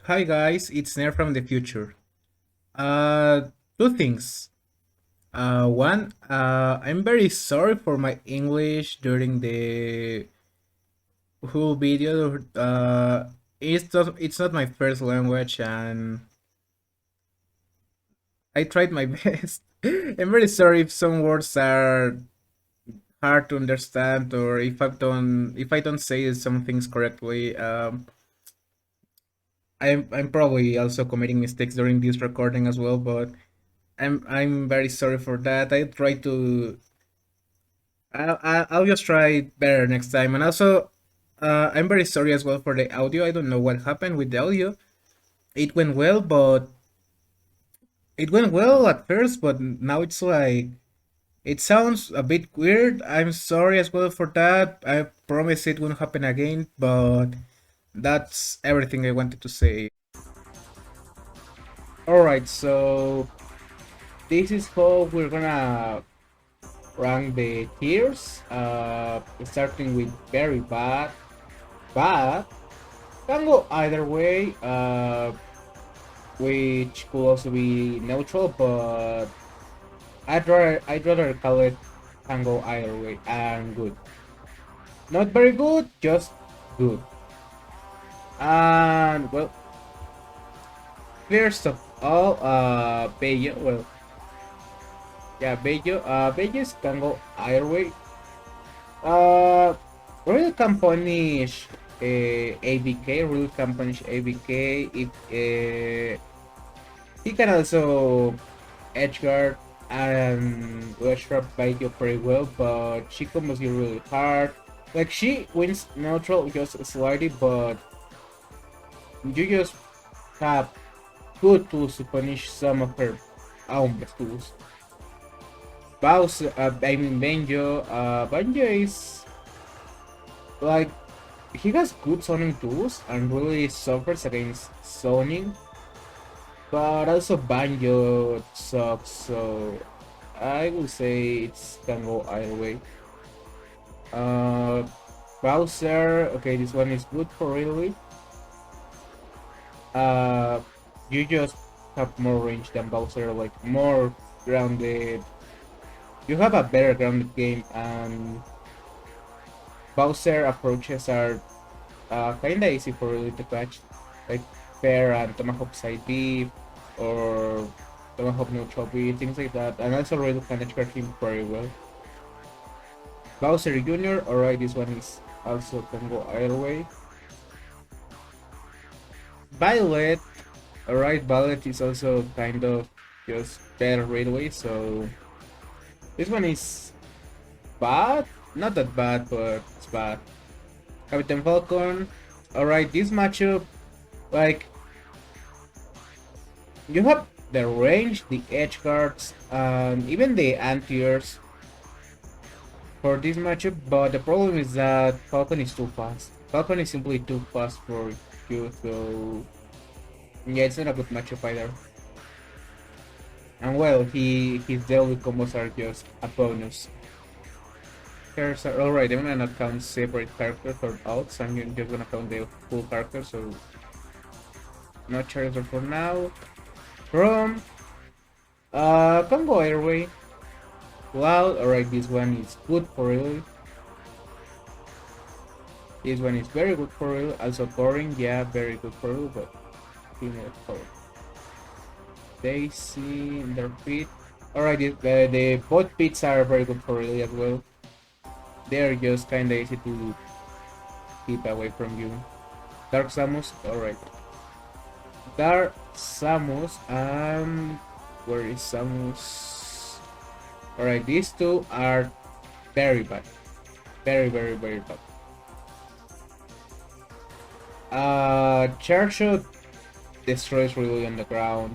Hi guys, it's Nair from the future. Uh, Two things. One, I'm very sorry for my English during the whole video. It's not my first language, and I tried my best. I'm very sorry if some words are hard to understand or if I don't say some things correctly. I'm probably also committing mistakes during this recording as well, but I'm very sorry for that. I try to. I'll just try better next time. And also, I'm very sorry as well for the audio. I don't know what happened with the audio. It went well, but it went well at first, but now it's like it sounds a bit weird. I'm sorry as well for that. I promise it won't happen again, but that's everything I wanted to say. Alright, so this is how we're gonna rank the tiers. Starting with very bad, bad, can go either way, which could also be neutral, but I'd rather call it can go either way and good. Not very good, just good. And well, first of all, Bello. Well, yeah, Bello. Bello's can go either way. Uh, Really can punish ABK. Really can punish ABK if he can also edgeguard and ledge trap Baikyo pretty well, but she combos you really hard. Like she wins neutral just slightly, but you just have good tools to punish some of her own best tools. Bowser, Banjo is like he has good zoning tools and really suffers against zoning, but also Banjo sucks, so I will say it's can go either way. Uh, Bowser, okay, this one is good for really. Uh, you just have more range than Bowser, like more grounded. You have a better grounded game, and Bowser approaches are kinda easy for really to catch, like fair and tomahawk side B or tomahawk neutral B, things like that. And also really can catch him very well. Bowser Jr. Alright, this one is also can go either way. Violet, alright, Violet is also kind of just better Ridley, so this one is bad, not that bad, but it's bad. Captain Falcon, alright, this matchup, like, you have the range, the edge guards, and even the anti-airs for this matchup, but the problem is that Falcon is too fast. Falcon is simply too fast for you, so yeah, it's not a good matchup either. And well, his daily combos are just a bonus. Here's alright, I'm gonna not count separate characters or outs, I'm just gonna count the full character, so no Charizard for now. From Combo Airway. Cloud, alright, this one is good for real. This one is very good for real. Also Corin, yeah, very good for real, but female for Daisy in their pit. Alright, the both pits are very good for real as well. They're just kinda easy to keep away from you. Dark Samus, alright. Dark Samus, where is Samus? Alright, these two are very bad. Very, very, very bad. Charge Shot destroys really on the ground,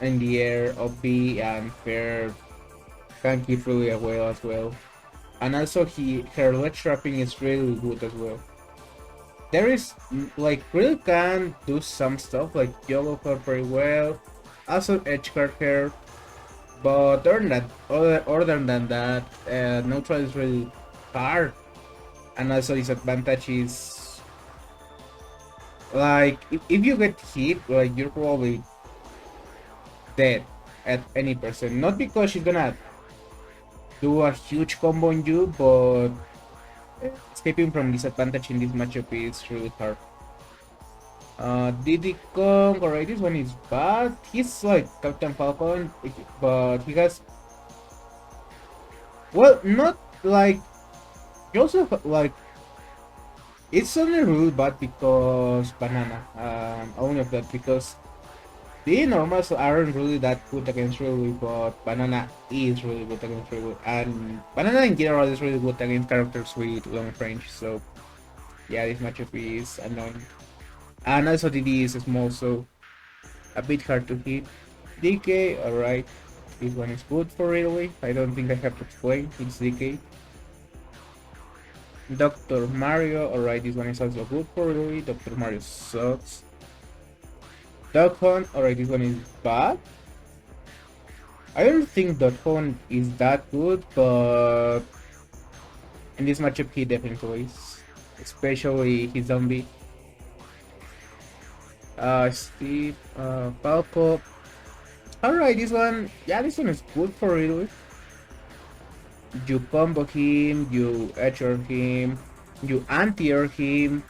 in the air, OP and fair can keep really well as well. And also her ledge trapping is really good as well. There is like really can do some stuff like YOLO her very well, also edge guard her, but other than that, neutral is really hard, and also disadvantage is Like if you get hit, like you're probably dead at any percent. Not because she's gonna do a huge combo on you, but escaping from disadvantage in this matchup is really hard. Diddy Kong, alright, this one is bad. He's like Captain Falcon, but he has, well, not like, he also like, it's only really bad because Banana, only of that, because the normals aren't really that good against Ridley, but Banana is really good against Ridley, and Banana in general is really good against characters with long range, so yeah, this matchup is annoying. And also DD is small, so a bit hard to hit. DK, alright. This one is good for Ridley. I don't think I have to explain. It's DK. Dr. Mario, alright. This one is also good for Ridley. Dr. Mario sucks. Duck Hunt, alright. This one is bad. I don't think Duck Hunt is that good, but in this matchup he definitely is. Especially his zombie. Steve, Falco. Alright, this one, yeah, this one is good for Ridley. You combo him, you edger him, you anti-air him.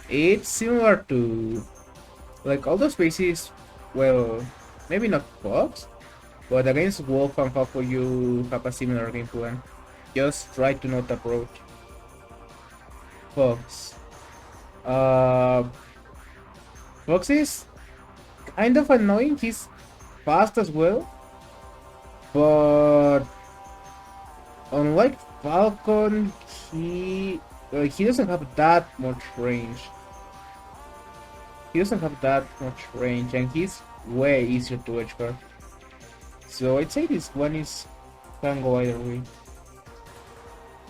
It's similar to like all those species. Well, maybe not Fox, but against Wolf and Falco you have a similar game plan. Just try to not approach Fox. Uh, Fox is kind of annoying. He's fast as well, but unlike Falcon, he doesn't have that much range. He doesn't have that much range, and he's way easier to edge guard. So I'd say this one is can go either way.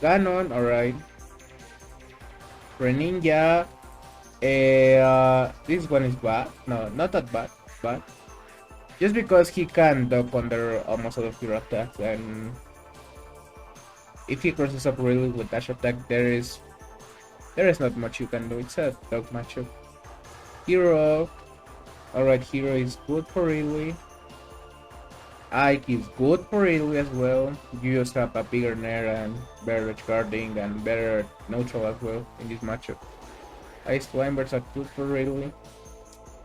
Ganon, alright. Greninja, this one is bad. No, not that bad, but just because he can duck under almost all of your attacks, and if he crosses up really with dash attack, there is not much you can do. It's a dog matchup. Hero, alright, Hero is good for Ridley. Ike is good for Ridley as well. You just have a bigger Nair and better edge guarding and better neutral as well in this matchup. Ice Climbers are good for Ridley.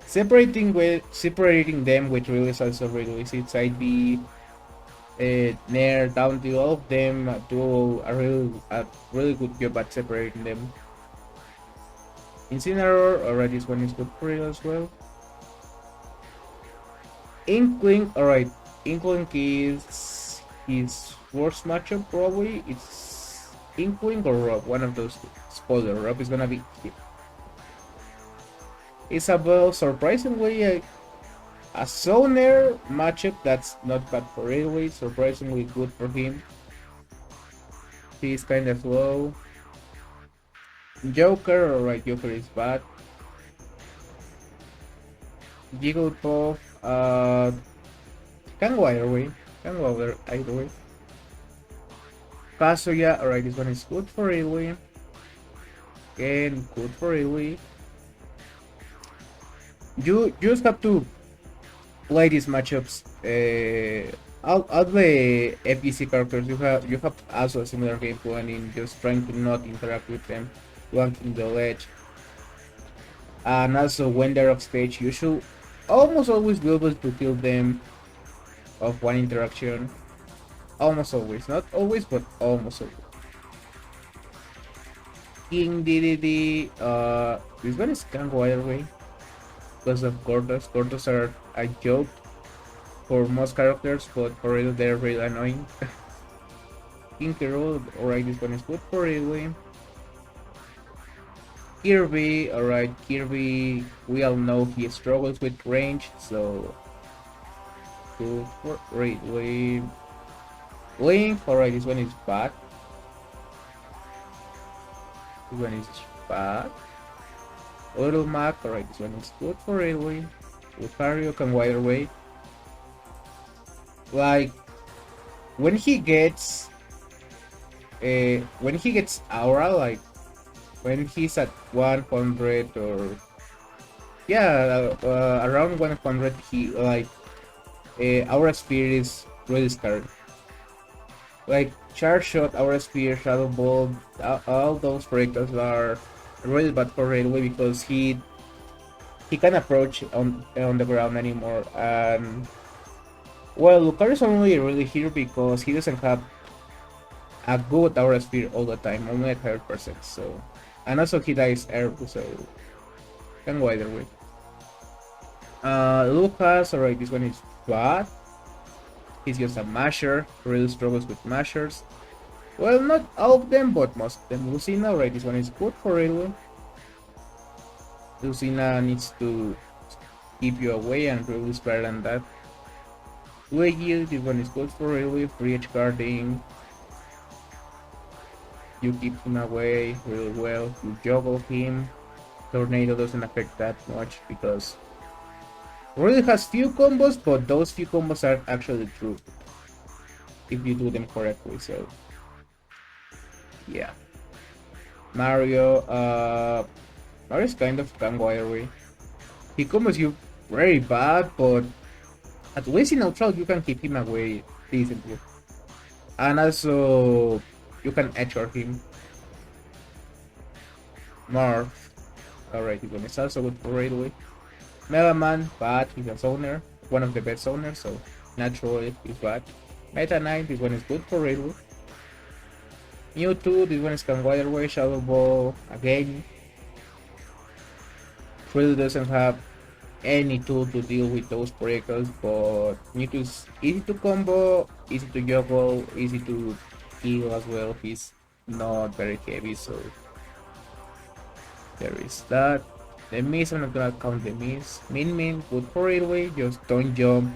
Separating them with Ridley is also really easy. It's IB, Nair, down to all of them do a really good job at separating them. Incineroar, alright, this one is good for it as well. Inkling, alright, Inkling is his worst matchup probably. It's Inkling or Rob, one of those two. Spoiler, Rob is gonna be here. Isabel, surprisingly, a Sonair matchup that's not bad for Ridley, surprisingly good for him. He's kind of slow. Joker, alright, Joker is bad. Jigglypuff, can go either way. Can go either way. Kazuya, alright, this one is good for Ridley. Again, good for Ridley. You just have to play these matchups. All the FGC characters you have also a similar game plan in just trying to not interact with them, blocking the ledge. And also when they're off stage, you should almost always be able to kill them of one interaction. Almost always, not always, but almost always. King DDD, this one is can go either way because of Gordos. Gordos are a joke for most characters, but for real they're really annoying. King Kerul, alright, this one is good for Ridley. Kirby, alright, Kirby, we all know he struggles with range, so good for Ridley. Link, alright, this one is bad. This one is bad. Little Mac, alright, this one is good for Ridley. Lucario can wide away. Like when he gets aura, like when he's at 100 or yeah, around 100, he like our spear is really scary. Like charge shot, our spear, shadow ball, all those projectiles are really bad for Railway because he can't approach on the ground anymore. And well, Lucario is only really here because he doesn't have a good aura spear all the time, only at 100%. So, and also he dies early, so can go either way. Lucas, alright, this one is bad. He's just a masher, really struggles with mashers. Well, not all of them, but most of them. Lucina, alright, this one is good for Railway. Lucina needs to keep you away and really is better than that. Luigi, this one is good for Railway, free edge guarding. You keep him away really well, you juggle him. Tornado doesn't affect that much because really has few combos, but those few combos are actually true if you do them correctly. So yeah, Mario. Mario's kind of wiry. He combos you very bad, but at least in neutral you can keep him away decently, and also you can edge him. Marth. Alright, this one is also good for Ridley. Mega Man, bad, he's a zoner, one of the best zoners, so naturally he's bad. Meta Knight, this one is good for Ridley. Mewtwo, this one is can wide away, Shadow Ball, again. Really doesn't have any tool to deal with those projectiles, but Mewtwo is easy to combo, easy to juggle, easy to kill as well. He's not very heavy, so there is that. The miss, I'm not gonna count the miss. Min, good for railway, just don't jump,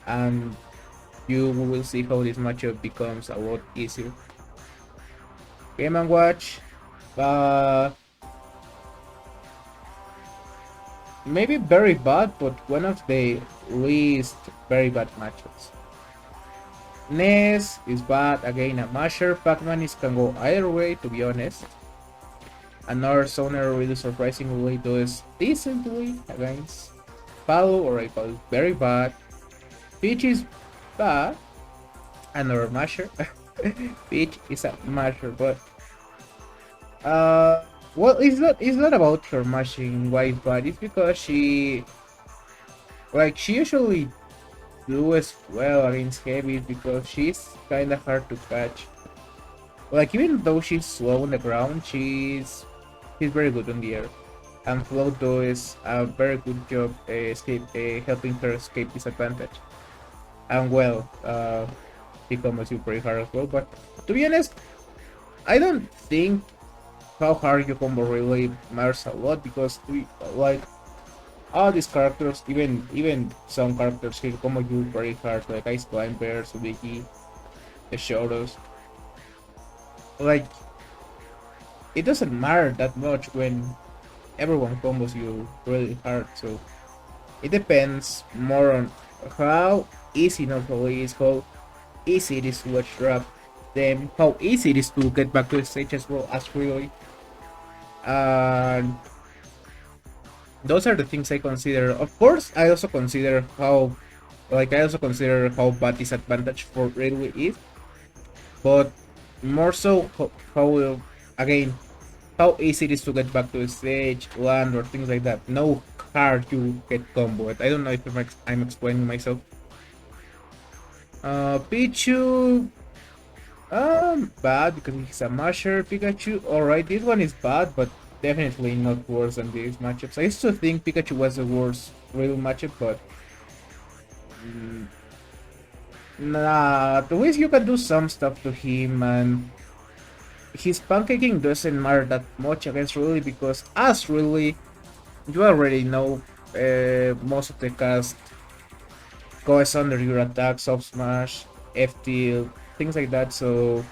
and you will see how this matchup becomes a lot easier. Game and Watch, maybe very bad, but one of the least very bad matchups. Ness is bad, again a masher. Pac-Man can go either way, to be honest. Another zoner really surprisingly does decently against Palu, or Palu is very bad. Peach is bad, another masher. Peach is a masher, but well, it's not about her mashing why it's bad. It's because she usually does well against heavies because she's kind of hard to catch. Like even though she's slow on the ground, she's very good on the air. And Flo does a very good job helping her escape disadvantage. And well, he combos you pretty hard as well. But to be honest, I don't think how hard you combo really matters a lot because like all these characters, even some characters can combo you very hard, like Ice Climber, Subiki, the Shotos. Like it doesn't matter that much when everyone combos you really hard, so it depends more on how easy normally is, how easy it is to watch drop them, how easy it is to get back to the stage as well as really. And those are the things I consider. Of course, I also consider how bad disadvantage for Ridley is, but more so how again how easy it is to get back to the stage, land, or things like that. No hard you get comboed. I don't know if I'm explaining myself. Pichu, bad because he's a masher. Pikachu, alright, this one is bad, but definitely not worse than these matchups. I used to think Pikachu was the worst real matchup, but nah, at least you can do some stuff to him, and his pancaking doesn't matter that much against Ridley because as Ridley, you already know most of the cast goes under your attack, soft smash, F tilt, things like that. So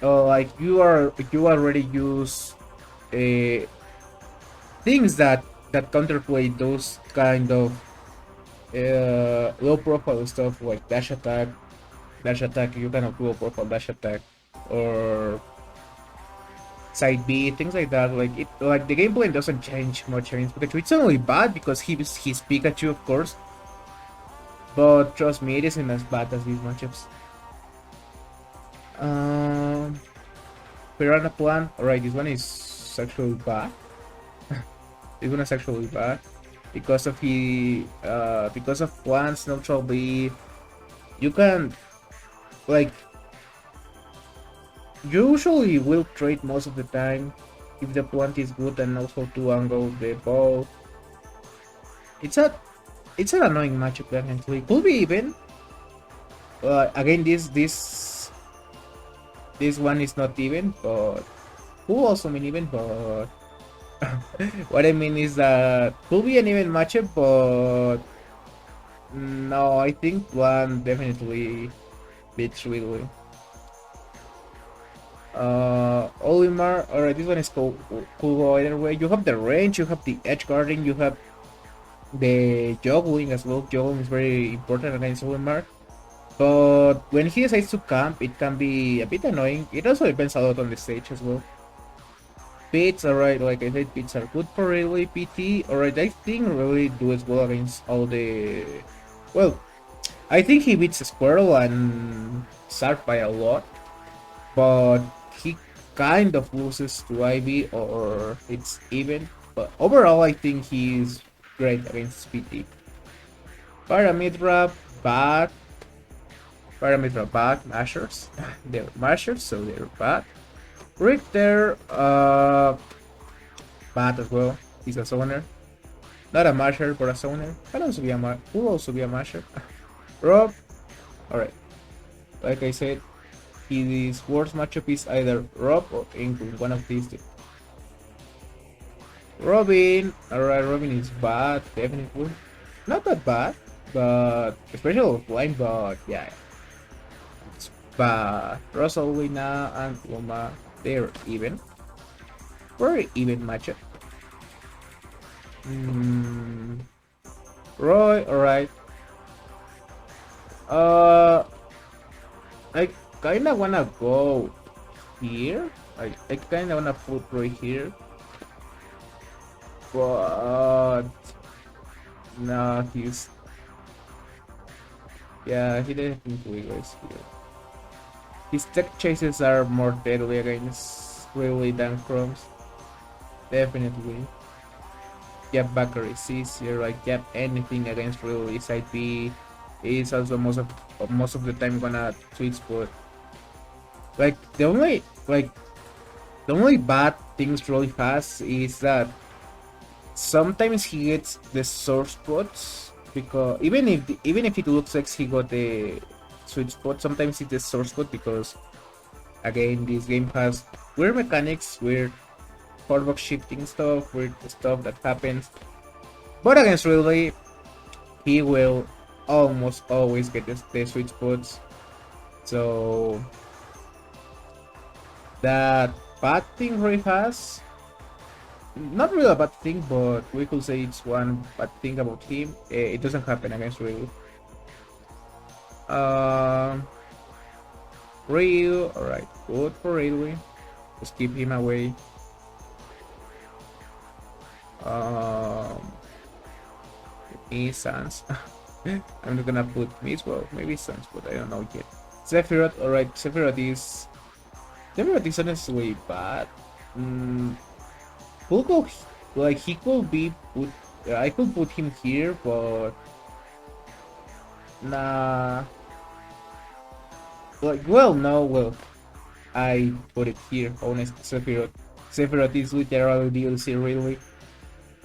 like you already use things that counterplay those kind of low profile stuff like dash attack. You cannot do a profile dash attack. or side B, things like that. Like it, like the gameplay doesn't change much against Pikachu. It's only bad because he's Pikachu, of course. But trust me, it isn't as bad as these matchups. Um, Piranha Plant. Alright, this one is actually bad. This one is actually bad because of plants neutral B. You can like usually will trade most of the time if the plant is good and also to angle the ball. It's a it's an annoying matchup definitely. Could be even. Again, this one is not even, but who also mean even, but what I mean is that could be an even matchup, but no, I think one definitely beats Ridley. Olimar, alright, this one is cool either way. You have the range, you have the edge guarding, you have the juggling as well. Juggling is very important against Olimar. But when he decides to camp, it can be a bit annoying. It also depends a lot on the stage as well. Pits, alright, like I said, pits are good for Ridley. PT, alright, I think really do as well against all the... Well, I think he beats Squirrel and Sark by a lot, but he kind of loses to Ivy or it's even. But overall, I think he's great against PT. Paramitra, bad. Paramitra, bad. Mashers. They're mashers, so they're bad. Richter, bad as well. He's a zoner. Not a masher, but a zoner. Will also be a masher. Rob, alright. Like I said, his worst matchup is either Rob or Inkling, one of these two. Robin, alright, Robin is bad, definitely. Not that bad, but especially offline, but yeah, it's bad. Rosalina and Loma, they're even. Very even matchup. Roy, alright. I kinda wanna go here. I kinda wanna put Roy here. But no, he's yeah, he definitely goes here. His tech chases are more deadly against really than Chromes. Definitely. Yep, Backer is easier. Like yep, anything against really side B is also most of the time gonna sweet spot. Like the only bad things really has is that sometimes he gets the sore spots because even if it looks like he got the sweet spot, sometimes it's the sore spot because again this game has weird mechanics, weird hardbox shifting stuff, weird stuff that happens. But against Ridley, he will almost always get the sweet spots. So that bad thing Ray has, not really a bad thing, but we could say it's one bad thing about him. It doesn't happen against Ryu. Ryu, alright, good for Ridley. Just keep him away. Me, Sans. I'm not gonna put me as well, maybe Sans, but I don't know yet. Sephiroth, alright, Sephiroth is honestly bad. Could go like he could be put. I could put him here, but nah. Like well, no, well, I put it here. Honest, Sephiroth. Sephiroth is literally DLC. Really,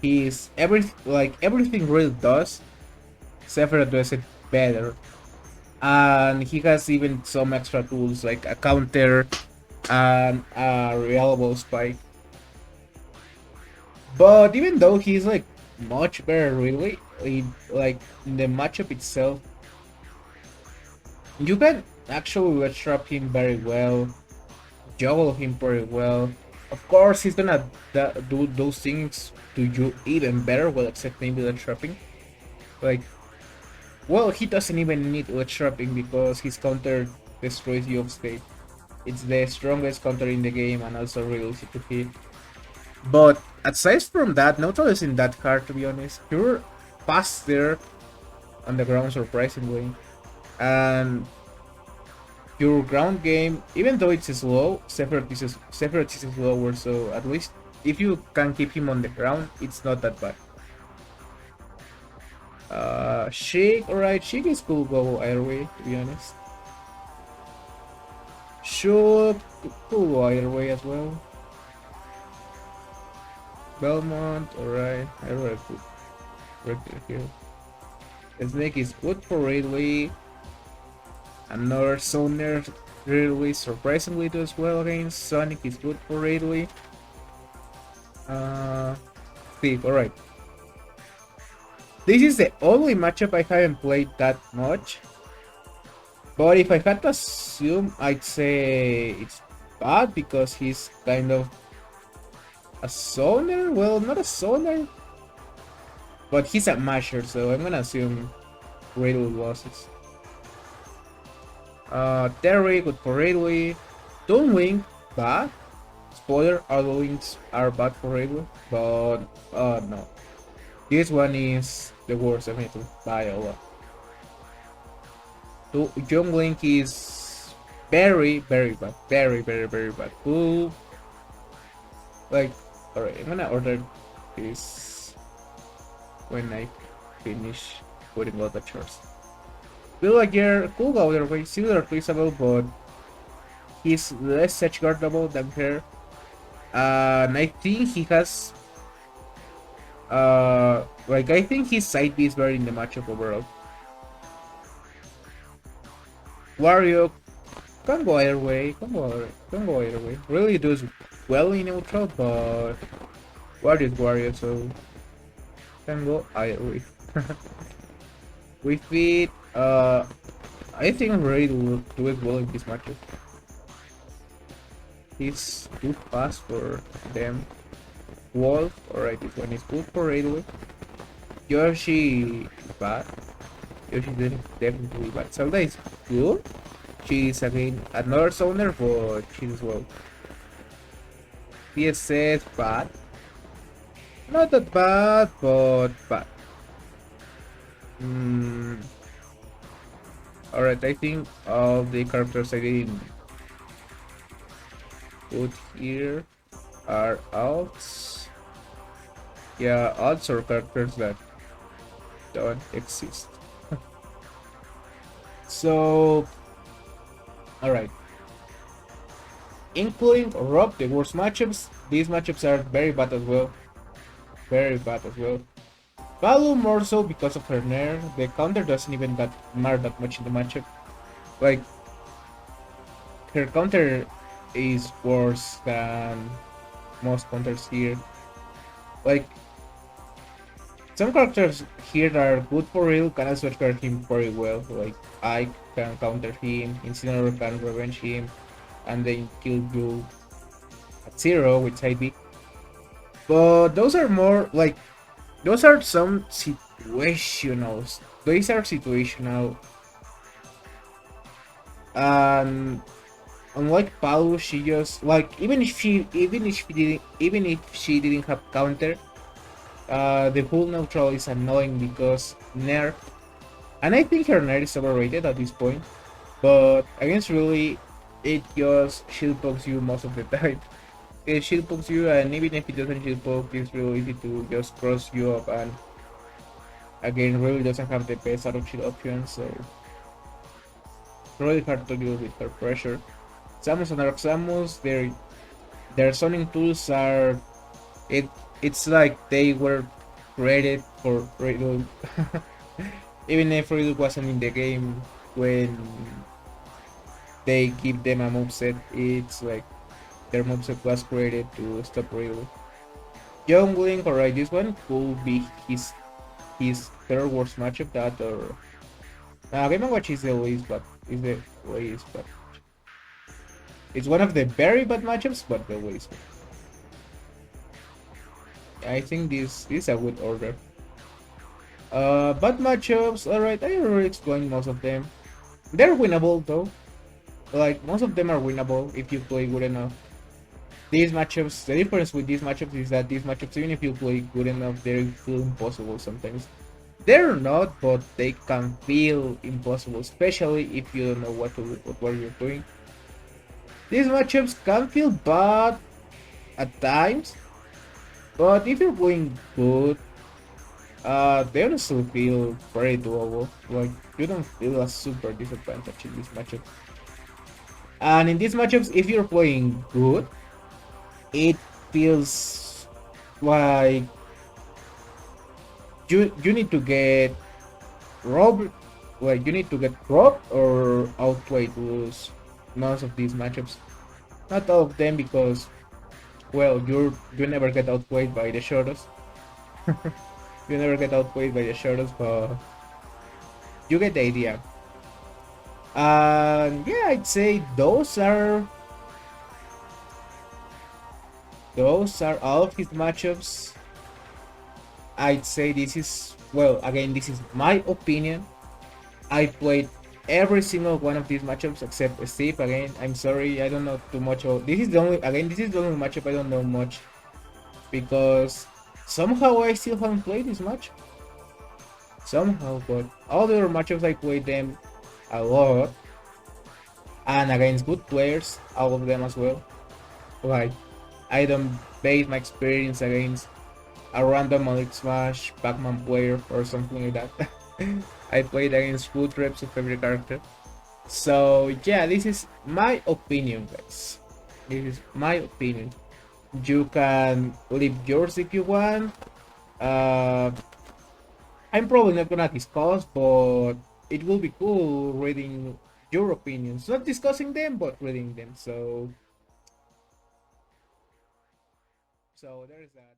he is everything really does. Sephiroth does it better, and he has even some extra tools like a counter and a reliable spike. But even though he's like much better, really, like in the matchup itself, you can actually ledge trap him very well, juggle him very well. Of course, he's gonna do those things to you even better, well, except maybe ledge trapping. Like, well, he doesn't even need ledge trapping because his counter destroys you off stage. It's the strongest counter in the game and also really easy to hit. But aside from that, neutral isn't that hard to be honest. You're faster on the ground surprisingly. And your ground game, even though it's slow, Sephiroth is slower, so at least if you can keep him on the ground, it's not that bad. Sheik, alright, Sheik is cool go either way, to be honest. Should cool go either way as well. Belmont, alright, I really good right here. The Snake is good for Ridley. Another Zoner Ridley surprisingly does well against Sonic is good for Ridley. Steve, alright. This is the only matchup I haven't played that much. But if I had to assume, I'd say it's bad because he's kind of a zoner. Well, not a zoner, but he's a masher, so I'm gonna assume Ridley losses. Terry, good for Ridley. Don't wing, bad. Spoiler, all the wings are bad for Ridley, but no. This one is the worst, definitely, by a lot. Young Link is very, very bad. Very, very, very bad. Cool. Like, alright, I'm gonna order this when I finish putting all the chores. Bill Laguerre could go their way, similar to Isabel, but he's less edge guardable than her. And I think he has like I think his side B is better in the matchup overall. Wario can go either way, can go either way. Really does well in neutral, but Wario is Wario, so can go either way. With it, I think I'm ready to do it well in this matchup. He's too fast for them. Wolf, alright, this one is good for Ridley. Yoshi bad. Yoshi definitely bad. Zelda is good. She's again another zoner, but she's well. PSS bad. Not that bad, but bad. Alright, I think all the characters I didn't put here are alts. Yeah, alts or characters that don't exist. So, alright. Inkling or Rob, the worst matchups. These matchups are very bad as well. Very bad as well. Value more so because of her nerf. The counter doesn't even matter that much in the matchup. Like, her counter is worse than most counters here. Like, some characters here that are good for real can also hurt him very well. Like, I can counter him, Incineroar can revenge him, and then kill you at 0 with side B. But those are more like, those are some situationals. These are situational. And unlike Palu, she just like even if she didn't have counter, the whole neutral is annoying because nerf, and I think her nerf is overrated at this point. But against really, it just shield pokes you most of the time. It shield pokes you, and even if it doesn't shield poke, it's really easy to just cross you up, and again, really doesn't have the best out of shield options, so it's really hard to deal with her pressure. Samus and Samus, their zoning tools are it's like they were created for Riddle. Even if Riddle wasn't in the game when they give them a moveset, it's like their moveset was created to stop Riddle. Young Link, alright, this one could be his third worst matchup, that or Game & Watch is the least, but it's one of the very bad matchups, but the least. I think this is a good order. Bad matchups, alright, I already explained most of them. They're winnable though. Like most of them are winnable if you play good enough. These matchups, the difference with these matchups is that these matchups, even if you play good enough, they feel impossible sometimes. They're not, but they can feel impossible, especially if you don't know what you're doing. These matchups can feel bad at times, but if you're playing good, they honestly feel very doable. Like you don't feel a super disadvantage in these matchups. And in these matchups, if you're playing good, it feels like you need to get robbed, like you need to get robbed or outplayed to lose most of these matchups. Not all of them because well you never get outplayed by the shadows. You never get outplayed by the shadows, but you get the idea. And yeah, I'd say those are all of his matchups. I'd say this is well again this is my opinion. I played every single one of these matchups except Steve. Again, I'm sorry, I don't know too much. This is the only again. This is the only matchup I don't know much because somehow I still haven't played this match. Somehow, but all the other matchups I played them a lot and against good players, all of them as well. Like I don't base my experience against a random Elite Smash Pac-Man player or something like that. I played against good reps of every character. So yeah, this is my opinion, guys. This is my opinion. You can leave yours if you want. Uh, I'm probably not gonna discuss, but it will be cool reading your opinions. Not discussing them, but reading them. So there is that.